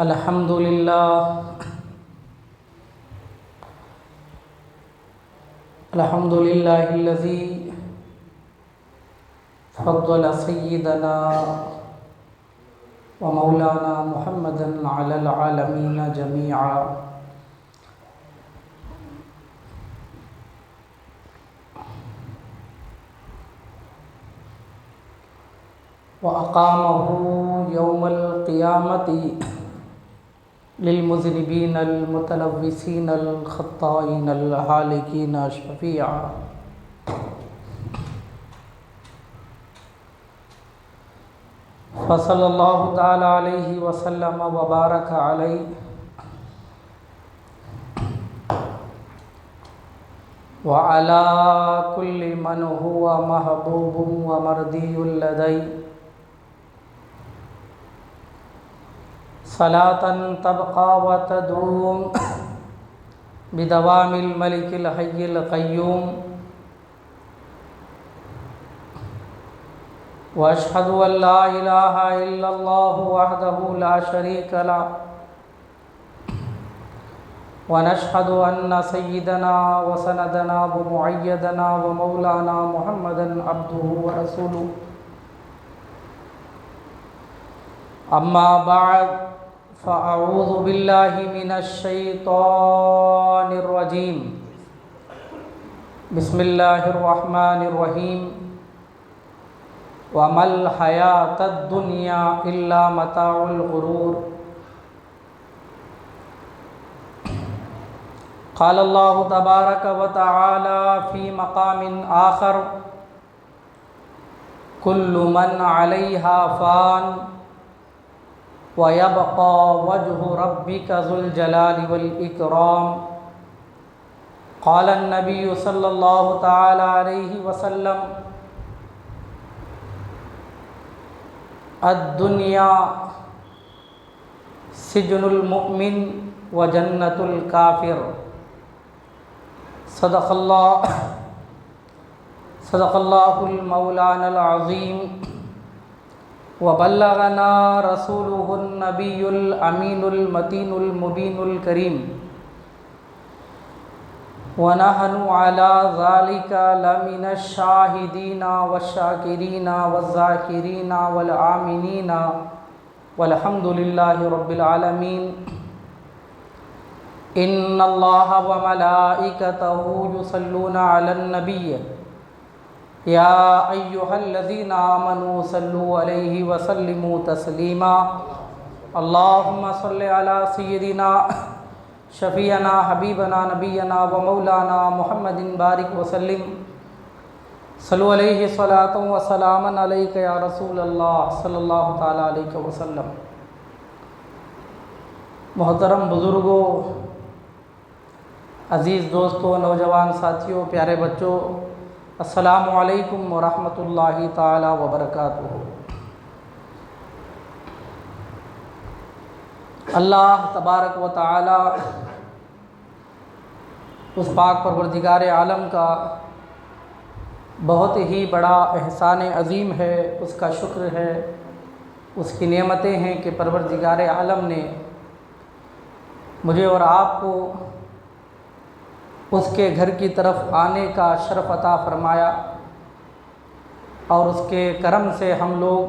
الحمد لله الحمد لله الذي فضل سيدنا ومولانا محمدا على العالمين جميعا وأقامه يوم القيامة للمذنبين المتلوثين الخطائين الهالكين شفيعا فصلى الله تعالى عليه وسلم وبارك عليه وعلى كل من هو محبوب ومرضي لديه صلاة تبقى وتدوم بدوام الملك الحي القيوم وأشهد أن لا إله إلا الله وحده لا شريك له ونشهد أن سيدنا وسندنا ومعيدنا ومولانا محمدا عبده ورسوله أما بعد فأعوذ بالله من الشيطان الرجيم بسم الله الرحمن الرحيم وما الحياة الدنيا إلا متاع الغرور قال الله تبارك وتعالى في مقام آخر كل من عليها فان وَيَبْقَى وَجْهُ رَبِّكَ ذُو الْجَلَالِ وَالْإِكْرَامِ قال النبي صلى الله تعالى عليه وسلم الدنيا سجن المؤمن وجنة الكافر صدق الله المولانا العظيم وبلغنا رسوله النبي الأمين المتين المبين الكريم ونحن على ذلك لمن الشاهدين والشاكرين والذاكرين والآمنين والحمد لله رب العالمين إن الله وملائكته يصلون على النبي يا أيها الذين آمنوا صلوا عليه وسلموا تسليما اللهم صل على سيدنا شفيعنا حبيبنا نبينا ومولانا محمد بارك وسلم صلوا عليه صلاة وسلاما عليك يا رسول الله صلی اللہ تعالیٰ علیہ وسلم۔ محترم بزرگوں، عزیز دوستوں، نوجوان ساتھیوں، پیارے بچوں، السلام علیکم ورحمۃ اللہ تعالی وبرکاتہ۔ اللہ تبارک و تعالی اس پاک پروردگار عالم کا بہت ہی بڑا احسان عظیم ہے، اس کا شکر ہے، اس کی نعمتیں ہیں کہ پروردگار عالم نے مجھے اور آپ کو اس کے گھر کی طرف آنے کا شرف عطا فرمایا، اور اس کے کرم سے ہم لوگ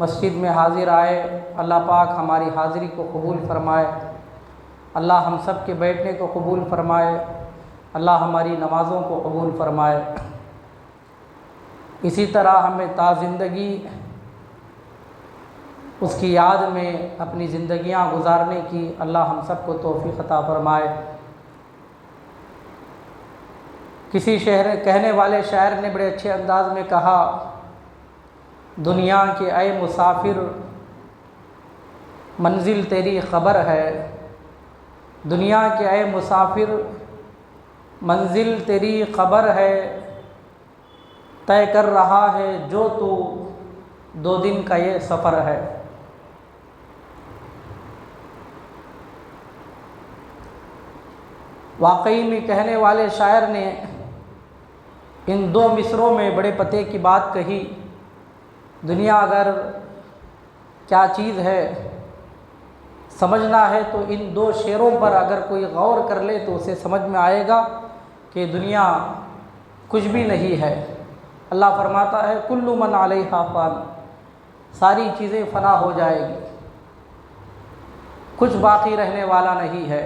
مسجد میں حاضر آئے۔ اللہ پاک ہماری حاضری کو قبول فرمائے، اللہ ہم سب کے بیٹھنے کو قبول فرمائے، اللہ ہماری نمازوں کو قبول فرمائے۔ اسی طرح ہمیں تا زندگی اس کی یاد میں اپنی زندگیاں گزارنے کی اللہ ہم سب کو توفیق عطا فرمائے۔ کسی کہنے والے شاعر نے بڑے اچھے انداز میں کہا، دنیا کے اے مسافر منزل تیری خبر ہے، دنیا کے اے مسافر منزل تیری خبر ہے، طے کر رہا ہے جو تو 2 دن کا یہ سفر ہے۔ واقعی میں کہنے والے شاعر نے ان 2 مصروں میں بڑے پتے کی بات کہی۔ دنیا اگر کیا چیز ہے سمجھنا ہے تو ان دو شعروں پر اگر کوئی غور کر لے تو اسے سمجھ میں آئے گا کہ دنیا کچھ بھی نہیں ہے۔ اللہ فرماتا ہے کل من علیہا فان، ساری چیزیں فنا ہو جائے گی، کچھ باقی رہنے والا نہیں ہے۔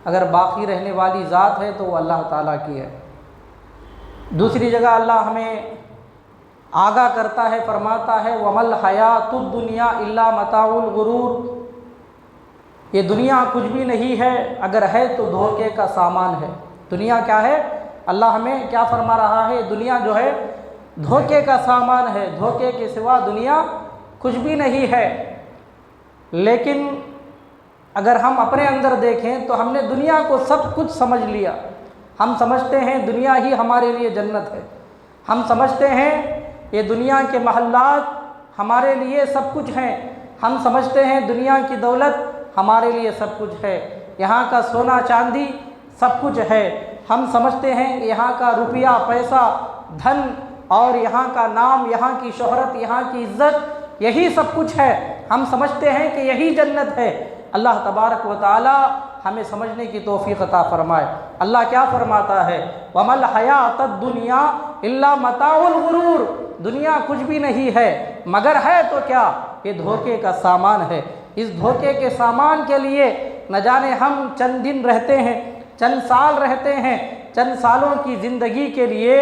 اگر باقی رہنے والی ذات ہے تو وہ اللہ تعالیٰ کی ہے۔ دوسری جگہ اللہ ہمیں آگاہ کرتا ہے، فرماتا ہے وَمَا الْحَيَاةُ الدُّنْيَا إِلَّا مَتَاعُ الْغُرُورِ، یہ دنیا کچھ بھی نہیں ہے، اگر ہے تو دھوکے کا سامان ہے۔ دنیا کیا ہے؟ اللہ ہمیں کیا فرما رہا ہے؟ دنیا جو ہے دھوکے کا سامان ہے، دھوکے کے سوا دنیا کچھ بھی نہیں ہے۔ لیکن اگر ہم اپنے اندر دیکھیں تو ہم نے دنیا کو سب کچھ سمجھ لیا۔ ہم سمجھتے ہیں دنیا ہی ہمارے لیے جنت ہے، ہم سمجھتے ہیں یہ دنیا کے محلات ہمارے لیے سب کچھ ہیں، ہم سمجھتے ہیں دنیا کی دولت ہمارے لیے سب کچھ ہے، یہاں کا سونا چاندی سب کچھ ہے، ہم سمجھتے ہیں یہاں کا روپیہ پیسہ دھن اور یہاں کا نام، یہاں کی شہرت، یہاں کی عزت یہی سب کچھ ہے، ہم سمجھتے ہیں کہ یہی جنت ہے۔ اللہ تبارک و تعالی ہمیں سمجھنے کی توفیق عطا فرمائے۔ اللہ کیا فرماتا ہے؟ وَمَا الْحَيَاةُ الدُّنْيَا إِلَّا مَتَاعُ الْغُرُورِ، دنیا کچھ بھی نہیں ہے مگر ہے تو کیا؟ یہ دھوکے کا سامان ہے۔ اس دھوکے کے سامان کے لیے نہ جانے ہم چند دن رہتے ہیں، چند سال رہتے ہیں، چند سالوں کی زندگی کے لیے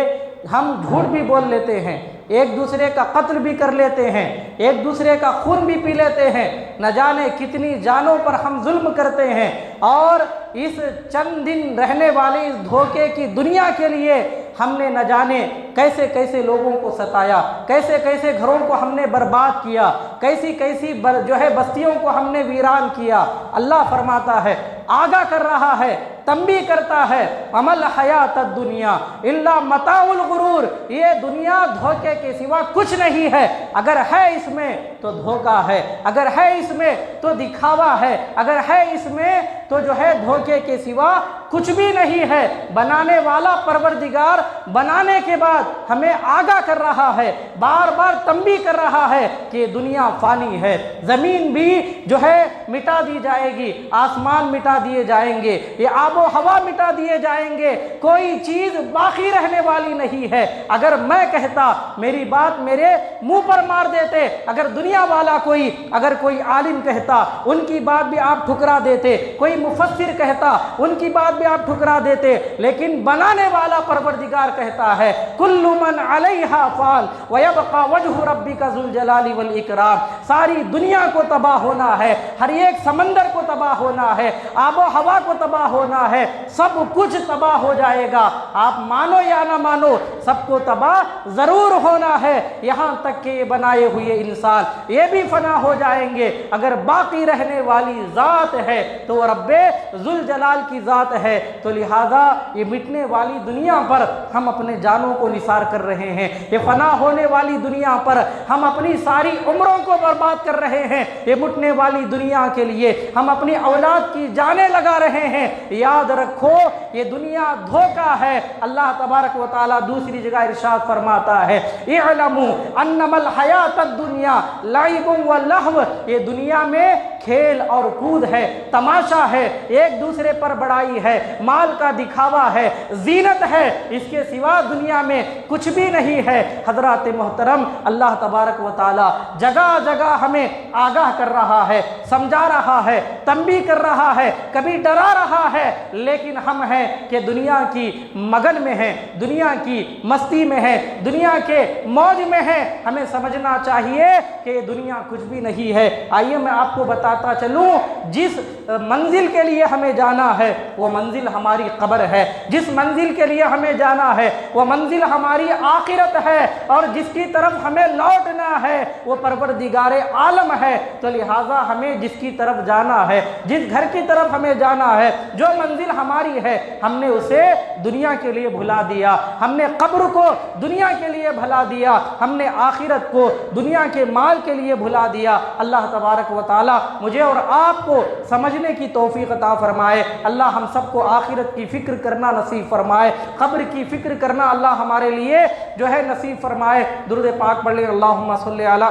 ہم جھوٹ بھی بول لیتے ہیں، ایک دوسرے کا قتل بھی کر لیتے ہیں، ایک دوسرے کا خون بھی پی لیتے ہیں، نہ جانے کتنی جانوں پر ہم ظلم کرتے ہیں، اور اس چند دن رہنے والے اس دھوکے کی دنیا کے لیے ہم نے نہ جانے کیسے کیسے لوگوں کو ستایا، کیسے کیسے گھروں کو ہم نے برباد کیا، کیسی کیسی جو ہے بستیوں کو ہم نے ویران کیا۔ اللہ فرماتا ہے، آگاہ کر رہا ہے، تنبیہ کرتا ہے وَمَا الْحَيَاةُ الدُّنْيَا إِلَّا مَتَاعُ الْغُرُورِ، یہ دنیا دھوکے کے سوا کچھ نہیں ہے، اگر ہے اس میں تو دھوکہ ہے، اگر ہے اس میں تو دکھاوا ہے، اگر ہے اس میں تو جو ہے دھوکے کے سوا کچھ بھی نہیں ہے۔ بنانے والا پروردگار بنانے کے بعد ہمیں آگاہ کر رہا ہے، بار بار تنبیہ کر رہا ہے کہ یہ دنیا فانی ہے، زمین بھی جو ہے مٹا دی جائے گی، آسمان مٹا دیے جائیں گے، یہ آب و ہوا مٹا دیے جائیں گے، کوئی چیز باقی رہنے والی نہیں ہے۔ اگر میں کہتا، میری بات میرے منہ پر مار دیتے، اگر دنیا والا کوئی، اگر کوئی عالم کہتا ان کی بات بھی آپ ٹھکرا دیتے، کوئی مفسر کہتا ان کی بات بھی آپ ٹھکرا دیتے، لیکن بنانے والا پروردگار کہتا ہے کل من علیہا فان ویبقى وجہ ربک ذو الجلال والاکرام، ساری دنیا کو تباہ ہونا ہے، ہر ایک سمندر کو تباہ ہونا ہے، آب و ہوا کو تباہ ہونا ہے، سب کچھ تباہ ہو جائے گا، آپ مانو یا نہ مانو سب کو تباہ ضرور ہونا ہے، یہاں تک کہ یہ بنائے ہوئے انسان یہ بھی فنا ہو جائیں گے۔ اگر باقی رہنے والی ذات ہے تو وہ رب ذوالجلال کی ذات ہے، تو لہٰذا یہ مٹنے والی دنیا پر ہم اپنے جانوں کو نثار کر رہے ہیں، یہ فنا ہونے والی دنیا پر ہم اپنی ساری عمروں کو برباد کر رہے ہیں، یہ مٹنے والی دنیا کے لیے ہم اپنی اولاد کی جانیں لگا رہے ہیں۔ یاد رکھو یہ دنیا دھوکہ ہے۔ اللہ تبارک و تعالیٰ دوسری جگہ ارشاد فرماتا ہے اعلموا انما الحیات الدنیا لعب و لہو، یہ دنیا میں کھیل اور کود ہے، تماشا ہے، ایک دوسرے پر بڑائی ہے، مال کا دکھاوا ہے، زینت ہے، اس کے سوا دنیا میں کچھ بھی نہیں ہے۔ حضرات محترم، اللہ تبارک و تعالی جگہ جگہ ہمیں آگاہ کر رہا ہے، سمجھا رہا ہے، تنبیہ کر رہا ہے، کبھی ڈرا رہا ہے، لیکن ہم ہیں کہ دنیا کی مگن میں ہیں، دنیا کی مستی میں ہیں، دنیا کے موج میں ہیں۔ ہمیں سمجھنا چاہیے کہ یہ دنیا کچھ بھی نہیں ہے۔ آئیے میں آپ کو بتاتا چلوں، جس منزل کے لیے ہمیں جانا ہے وہ منزل ہماری قبر ہے، جس منزل کے لیے ہمیں جانا ہے وہ منزل ہماری آخرت ہے، اور جس کی طرف ہمیں لوٹنا ہے وہ پروردگار عالم ہے۔ تو لہٰذا ہمیں جس کی طرف جانا ہے، جس گھر کی طرف ہمیں جانا ہے، جو منزل ہماری ہے، ہم نے اسے دنیا کے لیے بھلا دیا، ہم نے قبر کو دنیا کے لیے بھلا دیا، ہم نے آخرت کو دنیا کے مال کے لیے بھلا دیا۔ اللہ تبارک و تعالی مجھے اور آپ کو سمجھنے کی توفیق عطا فرمائے۔ اللہ ہم سب کو آخرت کی فکر کرنا نصیب فرمائے، قبر کی فکر کرنا اللہ ہمارے لیے جو ہے نصیب فرمائے۔ درود پاک پڑھ لیں، اللہم صلی علی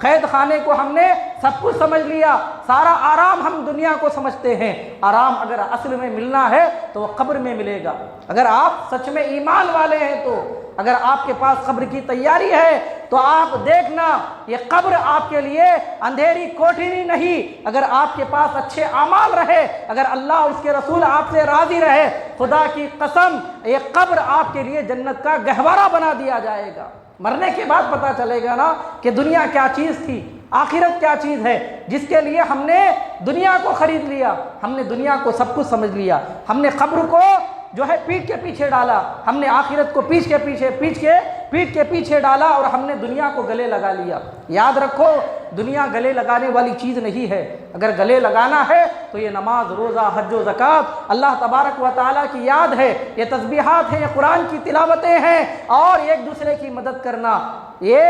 قید خانے کو ہم نے سب کچھ سمجھ لیا، سارا آرام ہم دنیا کو سمجھتے ہیں۔ آرام اگر اصل میں ملنا ہے تو وہ قبر میں ملے گا۔ اگر آپ سچ میں ایمان والے ہیں تو اگر آپ کے پاس قبر کی تیاری ہے تو آپ دیکھنا یہ قبر آپ کے لیے اندھیری کوٹھری نہیں۔ اگر آپ کے پاس اچھے اعمال رہے، اگر اللہ اور اس کے رسول آپ سے راضی رہے، خدا کی قسم یہ قبر آپ کے لیے جنت کا گہوارہ بنا دیا جائے گا۔ مرنے کے بعد پتہ چلے گا نا کہ دنیا کیا چیز تھی، آخرت کیا چیز ہے، جس کے لیے ہم نے دنیا کو خرید لیا، ہم نے دنیا کو سب کچھ سمجھ لیا، ہم نے قبر کو جو ہے پیٹھ کے پیچھے ڈالا، ہم نے آخرت کو پیٹھ کے پیچھے ڈالا اور ہم نے دنیا کو گلے لگا لیا۔ یاد رکھو دنیا گلے لگانے والی چیز نہیں ہے۔ اگر گلے لگانا ہے تو یہ نماز، روزہ، حج و زکوٰۃ، اللہ تبارک و تعالیٰ کی یاد ہے، یہ تسبیحات ہیں، یہ قرآن کی تلاوتیں ہیں، اور ایک دوسرے کی مدد کرنا، یہ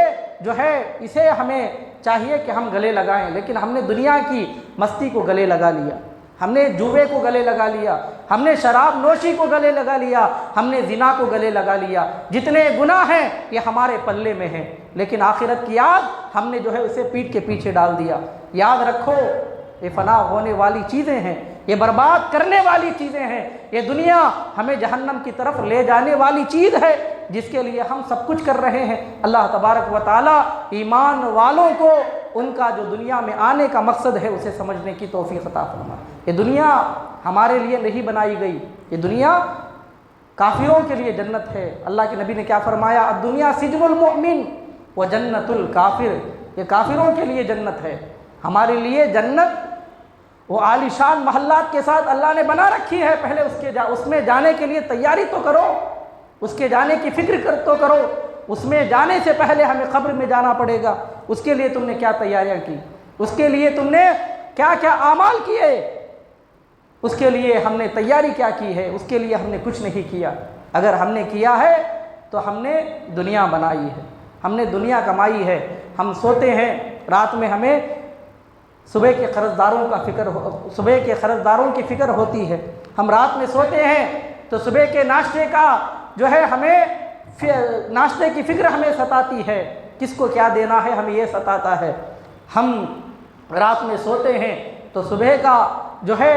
جو ہے اسے ہمیں چاہیے کہ ہم گلے لگائیں۔ لیکن ہم نے دنیا کی مستی کو گلے لگا لیا، ہم نے جوے کو گلے لگا لیا، ہم نے شراب نوشی کو گلے لگا لیا، ہم نے زنا کو گلے لگا لیا۔ جتنے گناہ ہیں یہ ہمارے پلے میں ہیں، لیکن آخرت کی یاد ہم نے جو ہے اسے پیٹھ کے پیچھے ڈال دیا۔ یاد رکھو یہ فنا ہونے والی چیزیں ہیں، یہ برباد کرنے والی چیزیں ہیں، یہ دنیا ہمیں جہنم کی طرف لے جانے والی چیز ہے جس کے لیے ہم سب کچھ کر رہے ہیں۔ اللہ تبارک و تعالیٰ ایمان والوں کو ان کا جو دنیا میں آنے کا مقصد ہے اسے سمجھنے کی توفیق عطا فرمائے۔ یہ دنیا ہمارے لیے نہیں بنائی گئی، یہ دنیا کافروں کے لیے جنت ہے۔ اللہ کے نبی نے کیا فرمایا؟ الدنیا سجن المؤمن و جنت الکافر، یہ کافروں کے لیے جنت ہے، ہمارے لیے جنت وہ عالی شان محلات کے ساتھ اللہ نے بنا رکھی ہے۔ پہلے اس میں جانے کے لیے تیاری تو کرو، اس کے جانے کی فکر تو کرو۔ اس میں جانے سے پہلے ہمیں قبر میں جانا پڑے گا، اس کے لیے تم نے کیا تیاریاں کی، اس کے لیے تم نے کیا کیا اعمال کیے، اس کے لیے ہم نے تیاری کیا کی ہے، اس کے لیے ہم نے کچھ نہیں کیا۔ اگر ہم نے کیا ہے تو ہم نے دنیا بنائی ہے، ہم نے دنیا کمائی ہے۔ ہم سوتے ہیں رات میں، ہمیں صبح کے قرضداروں کی فکر ہوتی ہے۔ ہم رات میں سوتے ہیں تو صبح کے ناشتے کا جو ہے ہمیں ناشتے کی فکر ہمیں ستاتی ہے، کس کو کیا دینا ہے ہمیں یہ ستاتا ہے۔ ہم رات میں سوتے ہیں تو صبح کا جو ہے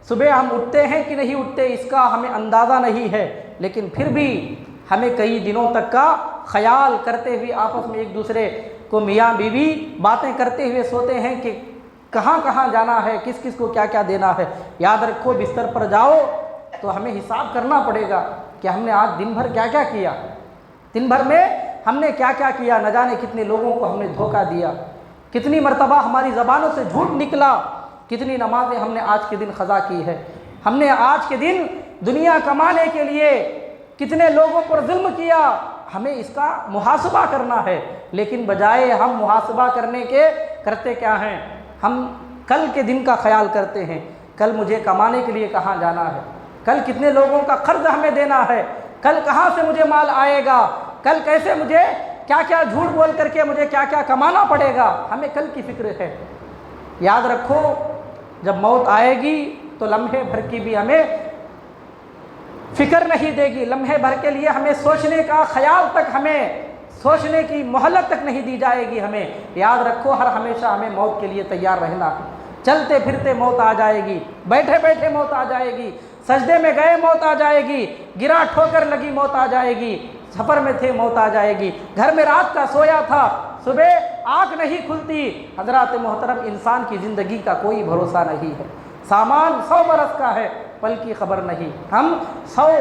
صبح ہم اٹھتے ہیں کہ نہیں اٹھتے اس کا ہمیں اندازہ نہیں ہے، لیکن پھر بھی ہمیں کئی دنوں تک کا خیال کرتے ہوئے آپس میں ایک دوسرے کو میاں بیوی باتیں کرتے ہوئے سوتے ہیں کہ کہاں کہاں جانا ہے، کس کس کو کیا کیا دینا ہے۔ یاد رکھو بستر پر جاؤ تو ہمیں حساب کرنا پڑے گا کہ ہم نے آج دن بھر کیا کیا کیا، دن بھر میں ہم نے کیا کیا کیا، نہ جانے کتنے لوگوں کو ہم نے دھوکہ دیا، کتنی مرتبہ ہماری زبانوں سے جھوٹ نکلا، کتنی نمازیں ہم نے آج کے دن قضا کی ہے، ہم نے آج کے دن دنیا کمانے کے لیے کتنے لوگوں پر ظلم کیا۔ ہمیں اس کا محاسبہ کرنا ہے، لیکن بجائے ہم محاسبہ کرنے کے کرتے کیا ہیں، ہم کل کے دن کا خیال کرتے ہیں، کل مجھے کمانے کے لیے کہاں جانا ہے، کل کتنے لوگوں کا قرض ہمیں دینا ہے، کل کہاں سے مجھے مال آئے گا، کل کیسے مجھے کیا کیا جھوٹ بول کر کے مجھے کیا کیا کمانا پڑے گا، ہمیں کل کی فکر ہے۔ یاد رکھو جب موت آئے گی تو لمحے بھر کی بھی ہمیں فکر نہیں دے گی، لمحے بھر کے لیے ہمیں سوچنے کا خیال تک، ہمیں سوچنے کی مہلت تک نہیں دی جائے گی۔ ہمیں یاد رکھو ہر ہمیشہ ہمیں موت کے لیے تیار رہنا ہے۔ چلتے پھرتے موت آ جائے گی، بیٹھے بیٹھے موت آ جائے گی، سجدے میں گئے موت آ جائے گی، گرا ٹھوکر لگی موت آ جائے گی، سفر میں تھے موت آ جائے گی، گھر میں رات کا سویا تھا صبح آنکھ نہیں کھلتی۔ حضرات محترم انسان کی زندگی کا کوئی بھروسہ نہیں ہے، سامان 100 برس کا ہے پل کی خبر نہیں۔ ہم 100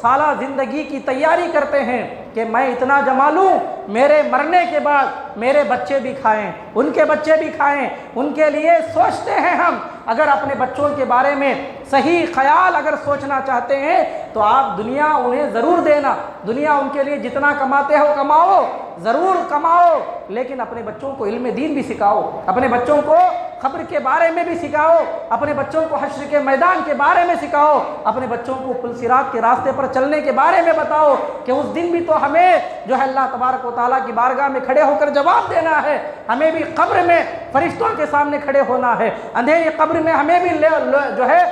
سالہ زندگی کی تیاری کرتے ہیں کہ میں اتنا جما لوں میرے مرنے کے بعد میرے بچے بھی کھائیں، ان کے بچے بھی کھائیں، ان کے لیے سوچتے ہیں ہم۔ اگر اپنے بچوں کے بارے میں صحیح خیال اگر سوچنا چاہتے ہیں تو آپ دنیا انہیں ضرور دینا، دنیا ان کے لیے جتنا کماتے ہو کماؤ، ضرور کماؤ، لیکن اپنے بچوں کو علم دین بھی سکھاؤ، اپنے بچوں کو قبر کے بارے میں بھی سکھاؤ، اپنے بچوں کو حشر کے میدان کے بارے میں سکھاؤ، اپنے بچوں کو پل صراط کے راستے پر چلنے کے بارے میں بتاؤ کہ اس دن بھی تو ہمیں جو ہے اللہ تبارک و تعالیٰ کی بارگاہ میں کھڑے ہو کر جواب دینا ہے، ہمیں بھی قبر میں فرشتوں کے سامنے کھڑے ہونا ہے، اندھیری قبر میں ہمیں بھی جو ہے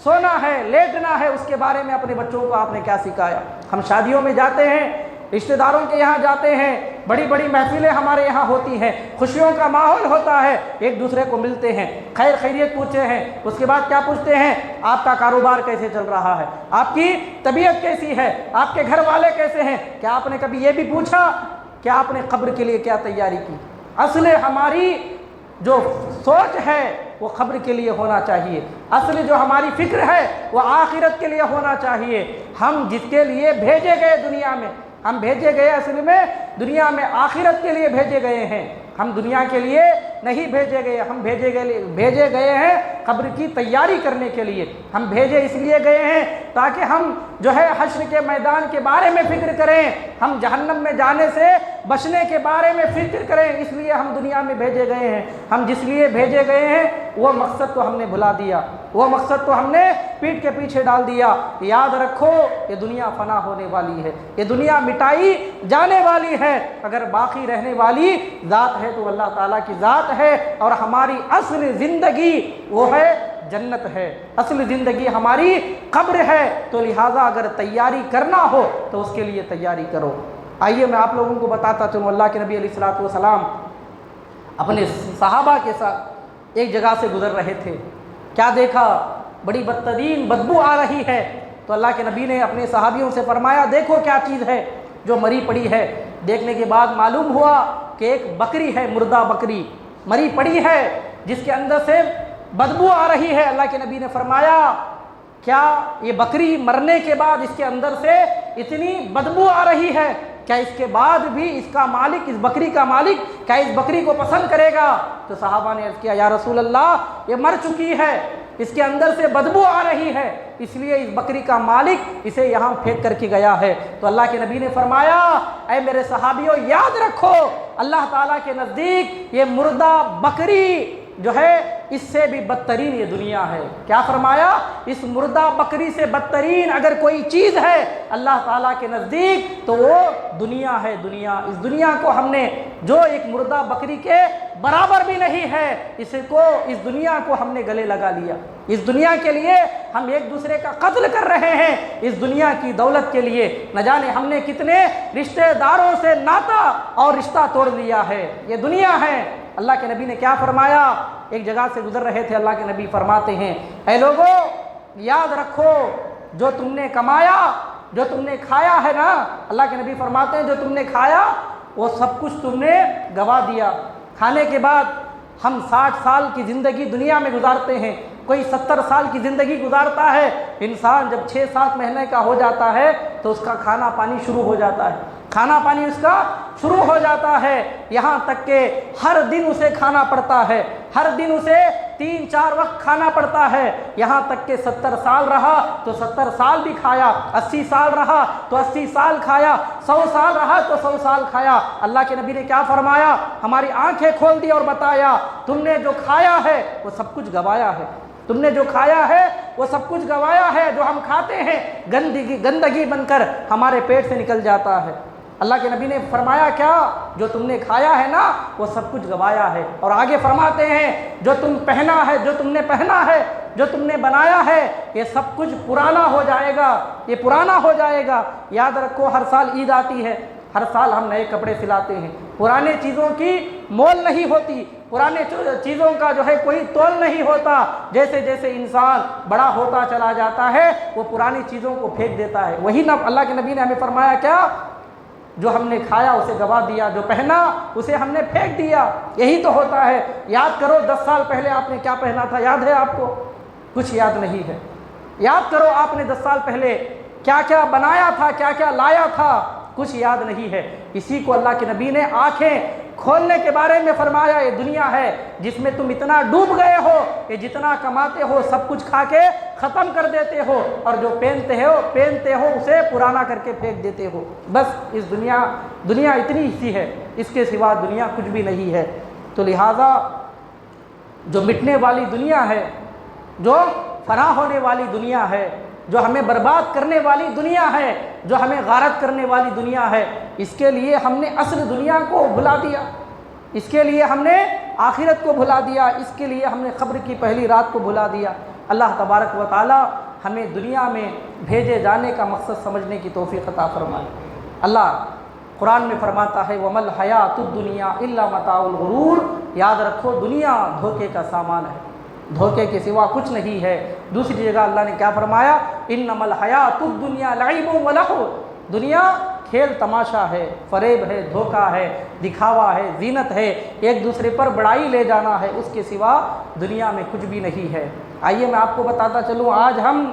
سونا ہے، لیٹنا ہے۔ اس کے بارے میں اپنے بچوں کو آپ نے کیا سکھایا؟ ہم شادیوں میں جاتے ہیں رشتہ داروں کے یہاں جاتے ہیں، بڑی بڑی محفلیں ہمارے یہاں ہوتی ہیں، خوشیوں کا ماحول ہوتا ہے، ایک دوسرے کو ملتے ہیں، خیر خیریت پوچھتے ہیں، اس کے بعد کیا پوچھتے ہیں؟ آپ کا کاروبار کیسے چل رہا ہے، آپ کی طبیعت کیسی ہے، آپ کے گھر والے کیسے ہیں؟ کیا آپ نے کبھی یہ بھی پوچھا کہ آپ نے قبر کے لیے کیا تیاری کی؟ اصل ہماری جو سوچ ہے وہ قبر کے لیے ہونا چاہیے، اصل جو ہماری فکر ہے وہ آخرت کے لیے ہونا چاہیے۔ ہم جس کے لیے بھیجے گئے دنیا میں، ہم بھیجے گئے اصل میں دنیا میں آخرت کے لیے بھیجے گئے ہیں، ہم دنیا کے لیے نہیں بھیجے گئے، ہم بھیجے گئے ہیں قبر کی تیاری کرنے کے لیے۔ ہم بھیجے اس لیے گئے ہیں تاکہ ہم جو ہے حشر کے میدان کے بارے میں فکر کریں، ہم جہنم میں جانے سے بچنے کے بارے میں فکر کریں، اس لیے ہم دنیا میں بھیجے گئے ہیں۔ ہم جس لیے بھیجے گئے ہیں وہ مقصد تو ہم نے بھلا دیا، وہ مقصد تو ہم نے پیٹھ کے پیچھے ڈال دیا۔ یاد رکھو یہ دنیا فنا ہونے والی ہے، یہ دنیا مٹائی جانے والی ہے، اگر باقی رہنے والی ذات ہے تو اللہ تعالیٰ کی ذات ہے، اور ہماری اصل زندگی وہ ہے جنت ہے، اصل زندگی ہماری قبر ہے، تو لہٰذا اگر تیاری کرنا ہو تو اس کے لیے تیاری کرو۔ آئیے میں آپ لوگوں کو بتاتا چلوں، اللہ کے نبی علیہ الصلوۃ والسلام اپنے صحابہ کے ساتھ ایک جگہ سے گزر رہے تھے، کیا دیکھا؟ بڑی بدترین بدبو آ رہی ہے، تو اللہ کے نبی نے اپنے صحابیوں سے فرمایا دیکھو کیا چیز ہے جو مری پڑی ہے۔ دیکھنے کے بعد معلوم ہوا کہ ایک بکری ہے، مردہ بکری مری پڑی ہے جس کے اندر سے بدبو آ رہی ہے۔ اللہ کے نبی نے فرمایا کیا یہ بکری مرنے کے بعد اس کے اندر سے اتنی بدبو آ رہی ہے، کیا اس کے بعد بھی اس کا مالک، اس بکری کا مالک کیا اس بکری کو پسند کرے گا؟ تو صحابہ نے عرض کیا یا رسول اللہ یہ مر چکی ہے، اس کے اندر سے بدبو آ رہی ہے، اس لیے اس بکری کا مالک اسے یہاں پھینک کر کے گیا ہے۔ تو اللہ کے نبی نے فرمایا اے میرے صحابیوں یاد رکھو اللہ تعالیٰ کے نزدیک یہ مردہ بکری جو ہے اس سے بھی بدترین یہ دنیا ہے۔ کیا فرمایا؟ اس مردہ بکری سے بدترین اگر کوئی چیز ہے اللہ تعالیٰ کے نزدیک تو وہ دنیا ہے۔ دنیا، اس دنیا کو ہم نے جو ایک مردہ بکری کے برابر بھی نہیں ہے، اس دنیا کو ہم نے گلے لگا لیا۔ اس دنیا کے لیے ہم ایک دوسرے کا قتل کر رہے ہیں، اس دنیا کی دولت کے لیے نہ جانے ہم نے کتنے رشتہ داروں سے ناتا اور رشتہ توڑ لیا ہے۔ یہ دنیا ہے۔ اللہ کے نبی نے کیا فرمایا؟ ایک جگہ سے گزر رہے تھے، اللہ کے نبی فرماتے ہیں اے لوگو یاد رکھو جو تم نے کمایا، جو تم نے کھایا ہے نا، اللہ کے نبی فرماتے ہیں جو تم نے کھایا وہ سب کچھ تم نے گوا دیا۔ کھانے کے بعد ہم 60 سال کی زندگی دنیا میں گزارتے ہیں، کوئی 70 سال کی زندگی گزارتا ہے۔ انسان جب 6-7 مہینے کا ہو جاتا ہے تو اس کا کھانا پانی شروع ہو جاتا ہے، کھانا پانی اس کا شروع ہو جاتا ہے، یہاں تک کہ ہر دن اسے کھانا پڑتا ہے، ہر دن اسے 3-4 وقت کھانا پڑتا ہے، یہاں تک کہ 70 سال رہا تو 70 سال بھی کھایا، 80 سال رہا تو 80 سال کھایا، 100 سال رہا تو 100 سال کھایا۔ اللہ کے نبی نے کیا فرمایا؟ ہماری آنکھیں کھول دی اور بتایا تم نے جو کھایا ہے وہ سب کچھ گوایا ہے، تم نے جو کھایا ہے وہ سب کچھ گوایا ہے، جو ہم کھاتے ہیں گندگی بن کر ہمارے پیٹ سے نکل جاتا ہے۔ اللہ کے نبی نے فرمایا کیا؟ جو تم نے کھایا ہے نا وہ سب کچھ گوایا ہے۔ اور آگے فرماتے ہیں جو تم پہنا ہے، جو تم نے پہنا ہے، جو تم نے بنایا ہے یہ سب کچھ پرانا ہو جائے گا، یہ پرانا ہو جائے گا۔ یاد رکھو ہر سال عید آتی ہے، ہر سال ہم نئے کپڑے سلاتے ہیں، پرانے چیزوں کی مول نہیں ہوتی، پرانے چیزوں کا جو ہے کوئی تول نہیں ہوتا۔ جیسے جیسے انسان بڑا ہوتا چلا جاتا ہے وہ پرانی چیزوں کو پھینک دیتا ہے۔ وہی اللہ کے نبی نے ہمیں فرمایا کیا؟ جو ہم نے کھایا اسے گوا دیا، جو پہنا اسے ہم نے پھینک دیا۔ یہی تو ہوتا ہے۔ یاد کرو 10 سال پہلے آپ نے کیا پہنا تھا، یاد ہے آپ کو؟ کچھ یاد نہیں ہے۔ یاد کرو آپ نے 10 سال پہلے کیا کیا بنایا تھا، کیا کیا لایا تھا، کچھ یاد نہیں ہے۔ اسی کو اللہ کے نبی نے آنکھیں کھولنے کے بارے میں فرمایا یہ دنیا ہے جس میں تم اتنا ڈوب گئے ہو کہ جتنا کماتے ہو سب کچھ کھا کے ختم کر دیتے ہو، اور جو پہنتے ہو اسے پرانا کر کے پھینک دیتے ہو۔ بس اس دنیا اتنی سی ہے، اس کے سوا دنیا کچھ بھی نہیں ہے۔ تو لہٰذا جو مٹنے والی دنیا ہے، جو فنا ہونے والی دنیا ہے، جو ہمیں برباد کرنے والی دنیا ہے، جو ہمیں غارت کرنے والی دنیا ہے، اس کے لیے ہم نے اصل دنیا کو بھلا دیا، اس کے لیے ہم نے آخرت کو بھلا دیا، اس کے لیے ہم نے قبر کی پہلی رات کو بھلا دیا۔ اللہ تبارک و تعالی ہمیں دنیا میں بھیجے جانے کا مقصد سمجھنے کی توفیق عطا فرمائے۔ اللہ قرآن میں فرماتا ہے وَمَا الْحَيَاةُ الدُّنْيَا إِلَّا مَتَاعُ الْغُرُورِ، یاد رکھو دنیا دھوکے کا سامان ہے، دھوکے کے سوا کچھ نہیں ہے۔ دوسری جگہ اللہ نے کیا فرمایا؟ إِنَّمَا الْحَيَاةُ الدُّنْيَا لَعِبٌ وَلَهْوٌ، دنیا کھیل تماشا ہے، فریب ہے، دھوکہ ہے، دکھاوا ہے، زینت ہے، ایک دوسرے پر بڑائی لے جانا ہے، اس کے سوا دنیا میں کچھ بھی نہیں ہے۔ آئیے میں آپ کو بتاتا چلوں، آج ہم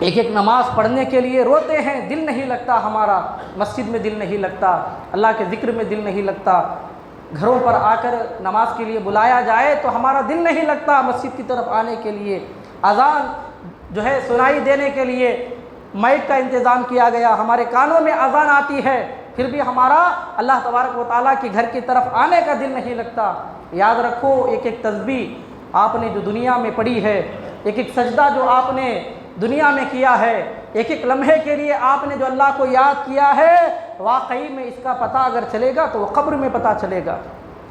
ایک ایک نماز پڑھنے کے لیے روتے ہیں، دل نہیں لگتا ہمارا، مسجد میں دل نہیں لگتا، اللہ کے ذکر میں دل نہیں لگتا، گھروں پر آ کر نماز کے لیے بلایا جائے تو ہمارا دل نہیں لگتا مسجد کی طرف آنے کے لیے، اذان جو ہے سنائی دینے کے لیے مائک کا انتظام کیا گیا، ہمارے کانوں میں اذان آتی ہے، پھر بھی ہمارا اللہ تبارک و تعالیٰ کے گھر کی طرف آنے کا دل نہیں لگتا۔ یاد رکھو ایک ایک تسبیح آپ نے جو دنیا میں پڑھی ہے، ایک ایک سجدہ جو آپ نے دنیا میں کیا ہے، ایک ایک لمحے کے لیے آپ نے جو اللہ کو یاد کیا ہے، واقعی میں اس کا پتہ اگر چلے گا تو وہ قبر میں پتہ چلے گا،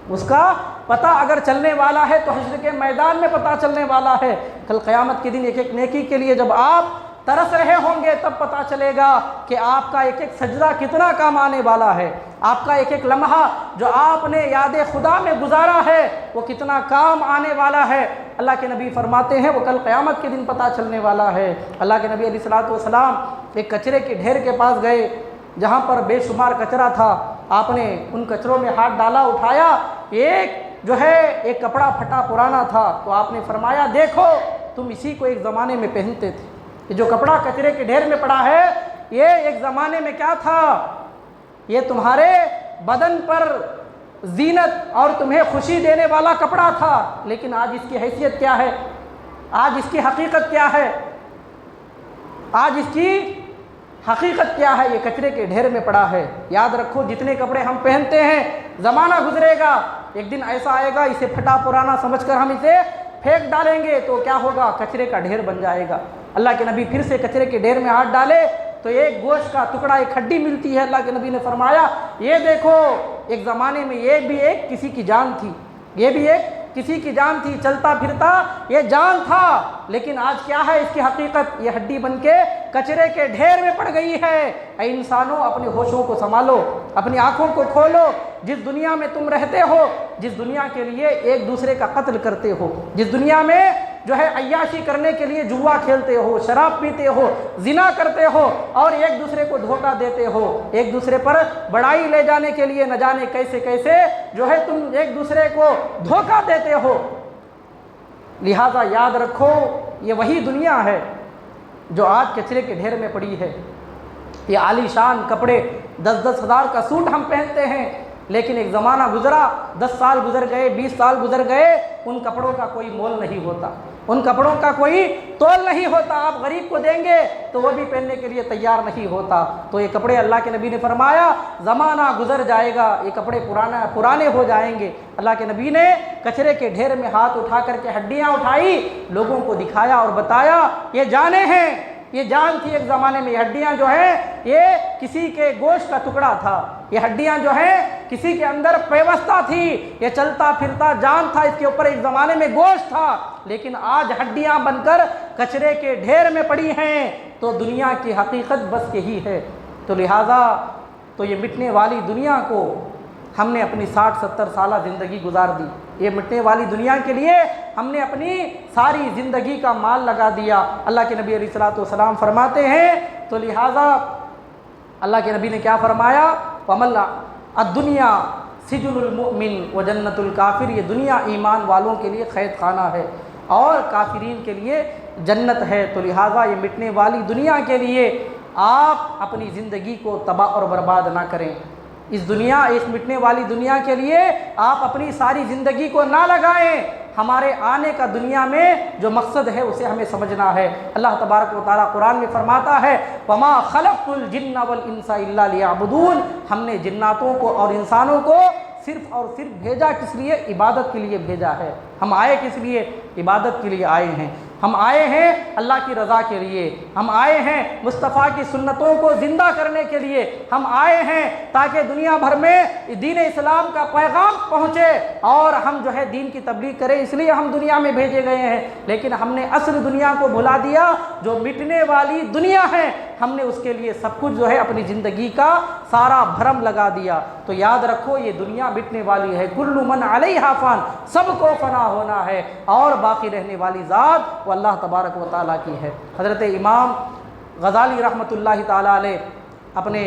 اس کا پتہ اگر چلنے والا ہے تو حشر کے میدان میں پتہ چلنے والا ہے، کل قیامت کے دن ایک ایک نیکی کے لیے جب آپ ترس رہے ہوں گے تب پتہ چلے گا کہ آپ کا ایک ایک سجدہ کتنا کام آنے والا ہے، آپ کا ایک ایک لمحہ جو آپ نے یاد خدا میں گزارا ہے وہ کتنا کام آنے والا ہے۔ اللہ کے نبی فرماتے ہیں وہ کل قیامت کے دن پتہ چلنے والا ہے۔ اللہ کے نبی علیہ الصلوۃ والسلام ایک کچرے کے ڈھیر کے پاس گئے جہاں پر بے شمار کچرا تھا، آپ نے ان کچروں میں ہاتھ ڈالا، اٹھایا، ایک کپڑا پھٹا پرانا تھا، تو آپ نے فرمایا دیکھو تم اسی کو ایک زمانے میں پہنتے تھے، یہ جو کپڑا کچرے کے ڈھیر میں پڑا ہے یہ ایک زمانے میں کیا تھا؟ یہ تمہارے بدن پر زینت اور تمہیں خوشی دینے والا کپڑا تھا، لیکن آج اس کی حیثیت کیا ہے؟ آج اس کی حقیقت کیا ہے؟ آج اس کی حقیقت کیا ہے؟ یہ کچرے کے ڈھیر میں پڑا ہے۔ یاد رکھو جتنے کپڑے ہم پہنتے ہیں زمانہ گزرے گا، ایک دن ایسا آئے گا اسے پھٹا پرانا سمجھ کر ہم اسے پھینک ڈالیں گے تو کیا ہوگا؟ کچرے کا ڈھیر بن جائے گا۔ اللہ کے نبی پھر سے کچرے کے ڈھیر میں ہاتھ ڈالے تو ایک گوشت کا ٹکڑا، ایک ہڈی ملتی ہے۔ اللہ کے نبی نے فرمایا یہ دیکھو ایک زمانے میں یہ بھی ایک کسی کی جان تھی، یہ بھی ایک کسی کی جان تھی، چلتا پھرتا یہ جان تھا، لیکن آج کیا ہے اس کی حقیقت؟ یہ ہڈی بن کے کچرے کے ڈھیر میں پڑ گئی ہے۔ اے انسانوں اپنے ہوشوں کو سنبھالو، اپنی آنکھوں کو کھولو، جس دنیا میں تم رہتے ہو، جس دنیا کے لیے ایک دوسرے کا قتل کرتے ہو، جس دنیا میں عیاشی کرنے کے لیے جوا کھیلتے ہو، شراب پیتے ہو، زنا کرتے ہو اور ایک دوسرے کو دھوکہ دیتے ہو، ایک دوسرے پر بڑائی لے جانے کے لیے نہ جانے کیسے کیسے تم ایک دوسرے کو دھوکہ دیتے ہو۔ لہذا یاد رکھو یہ وہی دنیا ہے جو آج کچرے کے ڈھیر میں پڑی ہے۔ یہ عالی شان کپڑے 10-10 ہزار کا سوٹ ہم پہنتے ہیں، لیکن ایک زمانہ گزرا، 10 سال گزر گئے، 20 سال گزر گئے، ان کپڑوں کا کوئی مول نہیں ہوتا، ان کپڑوں کا کوئی تول نہیں ہوتا۔ آپ غریب کو دیں گے تو وہ بھی پہننے کے لیے تیار نہیں ہوتا۔ تو یہ کپڑے اللہ کے نبی نے فرمایا زمانہ گزر جائے گا، یہ کپڑے پرانے ہو جائیں گے۔ اللہ کے نبی نے کچرے کے ڈھیر میں ہاتھ اٹھا کر کے ہڈیاں اٹھائی، لوگوں کو دکھایا اور بتایا یہ جانیں ہیں، یہ جان تھی ایک زمانے میں، یہ ہڈیاں یہ کسی کے گوشت کا ٹکڑا تھا، یہ ہڈیاں کسی کے اندر پیوستہ تھی، یہ چلتا پھرتا جان تھا، اس کے اوپر ایک زمانے میں گوشت تھا، لیکن آج ہڈیاں بن کر کچرے کے ڈھیر میں پڑی ہیں۔ تو دنیا کی حقیقت بس یہی ہے۔ تو لہٰذا تو یہ مٹنے والی دنیا کو ہم نے اپنی 60-70 سالہ زندگی گزار دی، یہ مٹنے والی دنیا کے لیے ہم نے اپنی ساری زندگی کا مال لگا دیا۔ اللہ کے نبی علیہ الصلوۃ والسلام فرماتے ہیں تو لہٰذا اللہ کے نبی نے کیا فرمایا؟ وَمَلَّ الدُّنْيَا سِجْنُ الْمُؤْمِنِ وَجَنَّةُ الْكَافِرِ، یہ دنیا ایمان والوں کے لیے قید خانہ ہے اور کافرین کے لیے جنت ہے۔ تو لہٰذا یہ مٹنے والی دنیا کے لیے آپ اپنی زندگی کو تباہ اور برباد نہ کریں، اس مٹنے والی دنیا کے لیے آپ اپنی ساری زندگی کو نہ لگائیں۔ ہمارے آنے کا دنیا میں جو مقصد ہے اسے ہمیں سمجھنا ہے۔ اللہ تبارک و تعالیٰ قرآن میں فرماتا ہے وَمَا خَلَقْتُ الْجِنَّ وَالْإِنسَ إِلَّا لِيَعْبُدُونَ، ہم نے جناتوں کو اور انسانوں کو صرف اور صرف بھیجا کس لیے؟ عبادت کے لیے بھیجا ہے۔ ہم آئے کس لیے؟ عبادت کے لیے آئے ہیں، ہم آئے ہیں اللہ کی رضا کے لیے، ہم آئے ہیں مصطفیٰ کی سنتوں کو زندہ کرنے کے لیے، ہم آئے ہیں تاکہ دنیا بھر میں دین اسلام کا پیغام پہنچے اور ہم دین کی تبلیغ کریں، اس لیے ہم دنیا میں بھیجے گئے ہیں۔ لیکن ہم نے اصل دنیا کو بھلا دیا جو مٹنے والی دنیا ہے، ہم نے اس کے لیے سب کچھ جو ہے اپنی زندگی کا سارا بھرم لگا دیا۔ تو یاد رکھو یہ دنیا مٹنے والی ہے، کل من علیہا فان، سب کو فنا ہونا ہے، اور باقی رہنے والی ذات وہ اللہ تبارک و تعالیٰ کی ہے۔ حضرت امام غزالی رحمۃ اللہ تعالیٰ علیہ اپنے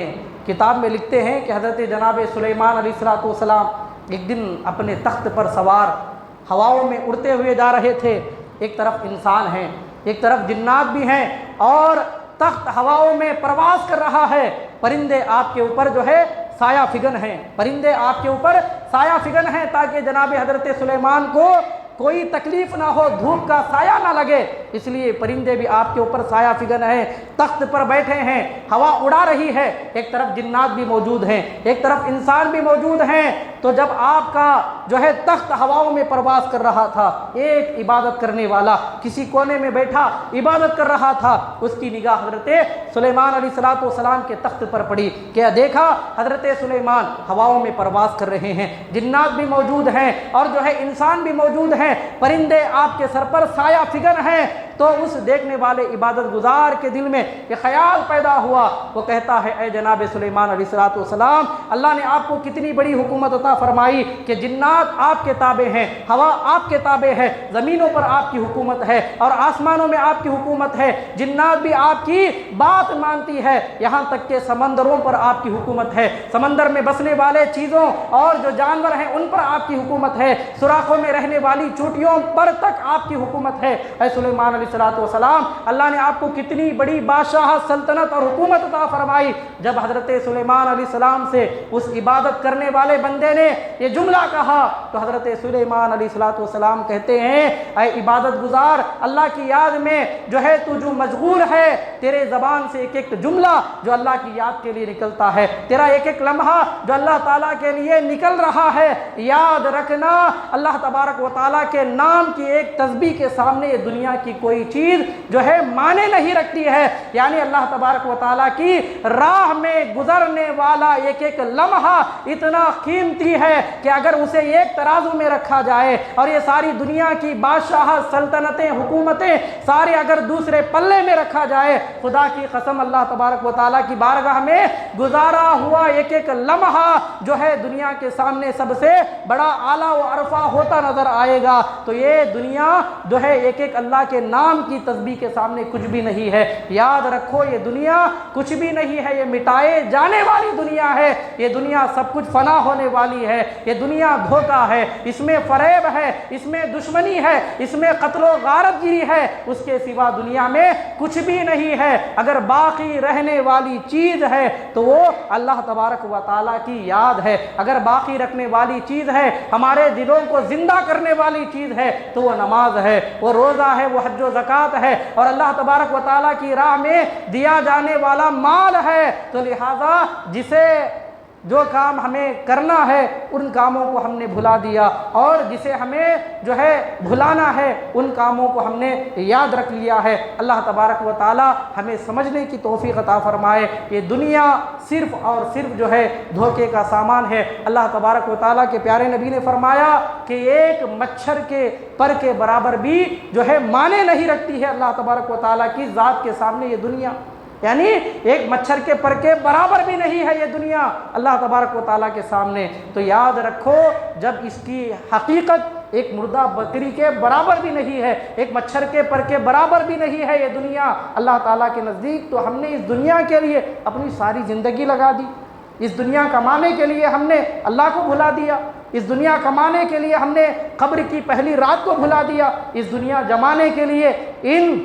کتاب میں لکھتے ہیں کہ حضرت جناب سلیمان علیہ السلام ایک دن اپنے تخت پر سوار ہواؤں میں اڑتے ہوئے جا رہے تھے۔ ایک طرف انسان ہیں، ایک طرف جنات بھی ہیں، اور تخت ہواؤں میں پرواز کر رہا ہے۔ پرندے آپ کے اوپر جو ہے سایہ فگن ہیں، پرندے آپ کے اوپر سایہ فگن ہیں تاکہ جناب حضرت سلیمان کو کوئی تکلیف نہ ہو، دھوپ کا سایہ نہ لگے، اس لیے پرندے بھی آپ کے اوپر سایہ فگن ہیں، تخت پر بیٹھے ہیں، ہوا اڑا رہی ہے، ایک طرف جنات بھی موجود ہیں، ایک طرف انسان بھی موجود ہیں۔ تو جب آپ کا جو ہے تخت ہواؤں میں پرواز کر رہا تھا، ایک عبادت کرنے والا کسی کونے میں بیٹھا عبادت کر رہا تھا، اس کی نگاہ حضرت سلیمان علیہ السلام کے تخت پر پڑی۔ کیا دیکھا؟ حضرت سلیمان ہواؤں میں پرواز کر رہے ہیں، جنات بھی موجود ہیں اور جو ہے انسان بھی موجود ہیں، پرندے آپ کے سر پر سایہ فگن ہیں۔ تو اس دیکھنے والے عبادت گزار کے دل میں یہ خیال پیدا ہوا، وہ کہتا ہے اے جناب سلیمان علیہ السلام، اللہ نے آپ کو کتنی بڑی حکومت عطا فرمائی کہ جنات آپ کے تابع ہیں، ہوا آپ کے تابع ہے، زمینوں پر آپ کی حکومت ہے اور آسمانوں میں آپ کی حکومت ہے، جنات بھی آپ کی بات مانتی ہے، یہاں تک کہ سمندروں پر آپ کی حکومت ہے، سمندر میں بسنے والے چیزوں اور جو جانور ہیں ان پر آپ کی حکومت ہے، سوراخوں میں رہنے والی چوٹیوں پر تک آپ کی حکومت ہے۔ اے سلیمان علیہ السلام، اللہ نے آپ کو کتنی بڑی بادشاہ سلطنت اور حکومت عطا فرمائی۔ جب حضرت سلیمان علیہ السلام سے اس عبادت کرنے والے بندے نے یہ جملہ کہا تو حضرت سلیمان علیہ السلام کہتے ہیں اے عبادت گزار، اللہ کی یاد میں جو ہے تو جو مشغول ہے، تیرے زبان سے ایک ایک جملہ جو اللہ کی یاد کے لیے نکلتا ہے، تیرا ایک ایک لمحہ جو اللہ تعالیٰ کے لیے نکل رہا ہے، یاد رکھنا اللہ تبارک و تعالیٰ کے نام کی ایک تسبیح کے سامنے یہ دنیا کی کوئی چیز جو ہے معنی نہیں رکھتی ہے۔ یعنی اللہ تبارک و تعالیٰ کی راہ میں گزرنے والا ایک ایک لمحہ اتنا قیمتی ہے کہ اگر اسے ایک ترازو میں رکھا جائے اور یہ ساری دنیا کی بادشاہ سلطنتیں حکومتیں سارے اگر دوسرے پلے میں رکھا جائے، خدا کی قسم اللہ تبارک و تعالیٰ کی بارگاہ میں گزارا ہوا ایک ایک لمحہ جو ہے دنیا کے سامنے سب سے بڑا اعلیٰ و عرفہ ہوتا نظر آئے گا۔ تو یہ دنیا جو ہے ایک ایک اللہ کے نام کی تسبیح کے سامنے کچھ بھی نہیں ہے۔ یاد رکھو یہ دنیا کچھ بھی نہیں ہے، یہ مٹائے جانے والی دنیا ہے، یہ دنیا سب کچھ فنا ہونے والی ہے، یہ دنیا دھوکہ ہے، اس میں فریب ہے، اس میں دشمنی ہے، اس میں قتل و غارت گیری ہے، اس کے سوا دنیا میں کچھ بھی نہیں ہے۔ اگر باقی رہنے والی چیز ہے تو وہ اللہ تبارک و تعالیٰ کی یاد ہے، اگر باقی رکھنے والی چیز ہے، ہمارے دلوں کو زندہ کرنے والی چیز ہے تو وہ نماز ہے، وہ روزہ ہے، وہ حج و زکوٰۃ ہے، اور اللہ تبارک و تعالیٰ کی راہ میں دیا جانے والا مال ہے۔ تو لہٰذا جسے جو کام ہمیں کرنا ہے ان کاموں کو ہم نے بھلا دیا، اور جسے ہمیں جو ہے بھلانا ہے ان کاموں کو ہم نے یاد رکھ لیا ہے۔ اللہ تبارک و تعالی ہمیں سمجھنے کی توفیق عطا فرمائے۔ یہ دنیا صرف اور صرف جو ہے دھوکے کا سامان ہے۔ اللہ تبارک و تعالیٰ کے پیارے نبی نے فرمایا کہ ایک مچھر کے پر کے برابر بھی جو ہے معنی نہیں رکھتی ہے اللہ تبارک و تعالیٰ کی ذات کے سامنے یہ دنیا، یعنی ایک مچھر کے پر کے برابر بھی نہیں ہے یہ دنیا اللہ تبارک و تعالیٰ کے سامنے۔ تو یاد رکھو جب اس کی حقیقت ایک مردہ بکری کے برابر بھی نہیں ہے، ایک مچھر کے پر کے برابر بھی نہیں ہے یہ دنیا اللہ تعالیٰ کے نزدیک، تو ہم نے اس دنیا کے لیے اپنی ساری زندگی لگا دی، اس دنیا کمانے کے لیے ہم نے اللہ کو بھلا دیا، اس دنیا کمانے کے لیے ہم نے قبر کی پہلی رات کو بھلا دیا، اس دنیا جمانے کے لیے ان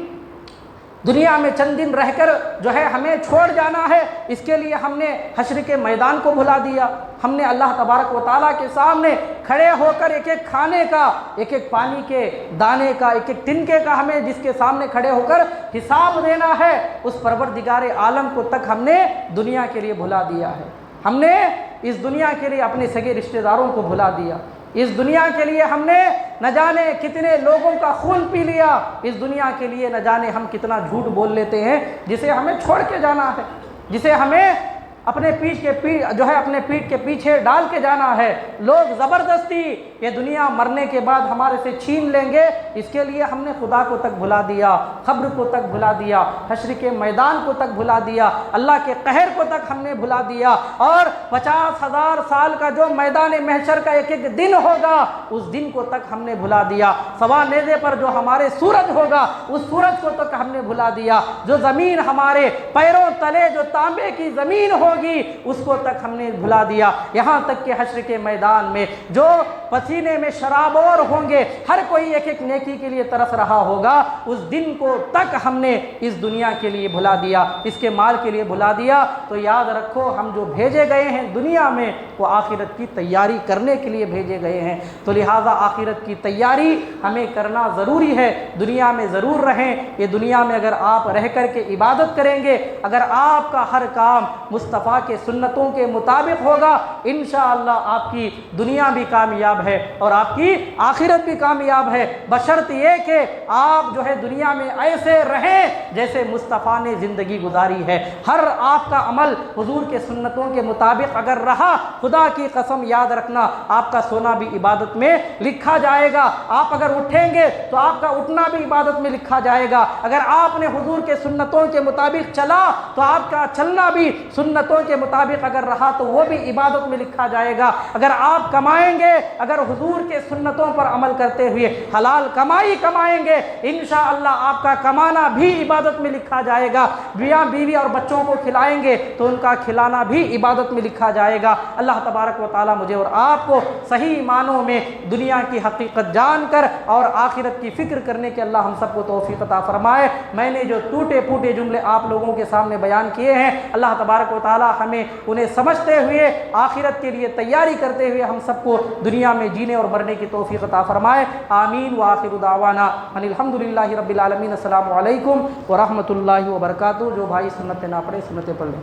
دنیا میں چند دن رہ کر جو ہے ہمیں چھوڑ جانا ہے، اس کے لیے ہم نے حشر کے میدان کو بھلا دیا۔ ہم نے اللہ تبارک و تعالیٰ کے سامنے کھڑے ہو کر ایک ایک کھانے کا، ایک ایک پانی کے دانے کا، ایک ایک تنکے کا ہمیں جس کے سامنے کھڑے ہو کر حساب دینا ہے، اس پروردگار عالم کو تک ہم نے دنیا کے لیے بھلا دیا ہے۔ ہم نے اس دنیا کے لیے اپنے سگے رشتہ داروں کو بھلا دیا، اس دنیا کے لیے ہم نے نہ جانے کتنے لوگوں کا خون پی لیا، اس دنیا کے لیے نہ جانے ہم کتنا جھوٹ بول لیتے ہیں جسے ہمیں چھوڑ کے جانا ہے، جسے ہمیں اپنے پیٹھ کے پیچھے ڈال کے جانا ہے۔ لوگ زبردستی یہ دنیا مرنے کے بعد ہمارے سے چھین لیں گے، اس کے لیے ہم نے خدا کو تک بھلا دیا، قبر کو تک بھلا دیا، حشر کے میدان کو تک بھلا دیا، اللہ کے قہر کو تک ہم نے بھلا دیا، اور 50,000 سال کا جو میدان محشر کا ایک ایک دن ہوگا اس دن کو تک ہم نے بھلا دیا۔ سوا نیزے پر جو ہمارے سورج ہوگا اس سورج کو تک ہم نے بھلا دیا، جو زمین ہمارے پیروں تلے جو تانبے کی زمین ہوگی اس کو تک ہم نے بھلا دیا، یہاں تک کہ حشر کے میدان میں جو پسینے میں شرابور ہوں گے، ہر کوئی ایک ایک نیکی کے لیے ترس رہا ہوگا، اس دن کو تک ہم نے اس دنیا کے لیے بھلا دیا، اس کے مال کے لیے بھلا دیا۔ تو یاد رکھو ہم جو بھیجے گئے ہیں دنیا میں وہ آخرت کی تیاری کرنے کے لیے بھیجے گئے ہیں، تو لہٰذا آخرت کی تیاری ہمیں کرنا ضروری ہے۔ دنیا میں ضرور رہیں، یہ دنیا میں اگر آپ رہ کر کے عبادت کریں گے، اگر آپ کا ہر کام مصطفیٰ کے سنتوں کے مطابق ہوگا، انشاءاللہ آپ کی دنیا بھی کامیاب ہے اور آپ کی آخرت بھی کامیاب ہے، بشرط یہ کہ آپ جو ہے دنیا میں ایسے رہیں جیسے مصطفیٰ نے زندگی گزاری ہے۔ ہر آپ کا عمل حضور کے سنتوں کے مطابق اگر رہا، خدا کی قسم یاد رکھنا آپ کا سونا بھی عبادت میں لکھا جائے گا۔ آپ اگر اٹھیں گے تو آپ کا اٹھنا بھی عبادت میں لکھا جائے گا، اگر آپ نے حضور کے سنتوں کے مطابق چلا تو آپ کا چلنا بھی سنتوں کے مطابق اگر رہا تو وہ بھی عبادت میں لکھا جائے گا۔ اگر آپ کمائیں گے، اگر حضور کے سنتوں پر عمل کرتے ہوئے حلال کمائی کمائیں گے، انشاءاللہ آپ کا کمانا بھی عبادت میں لکھا جائے گا۔ بیاں بیوی اور بچوں کو کھلائیں گے تو ان کا کھلانا بھی عبادت میں لکھا جائے گا۔ اللہ تبارک و تعالی مجھے اور آپ کو صحیح معنوں میں دنیا کی حقیقت جان کر اور آخرت کی فکر کرنے کے اللہ ہم سب کو توفیق عطا فرمائے۔ میں نے جو ٹوٹے پھوٹے جملے آپ لوگوں کے سامنے بیان کیے ہیں، اللہ تبارک و تعالی ہمیں انہیں سمجھتے ہوئے آخرت کے لیے تیاری کرتے ہوئے ہم سب کو دنیا میں جینے اور مرنے کی توفیق عطا فرمائے۔ آمین وآخر دعوانا ان الحمدللہ رب العالمین۔ السلام علیکم ورحمۃ اللہ وبرکاتہ۔ جو بھائی سنت نہ پڑھے سنتیں پڑھ لیں۔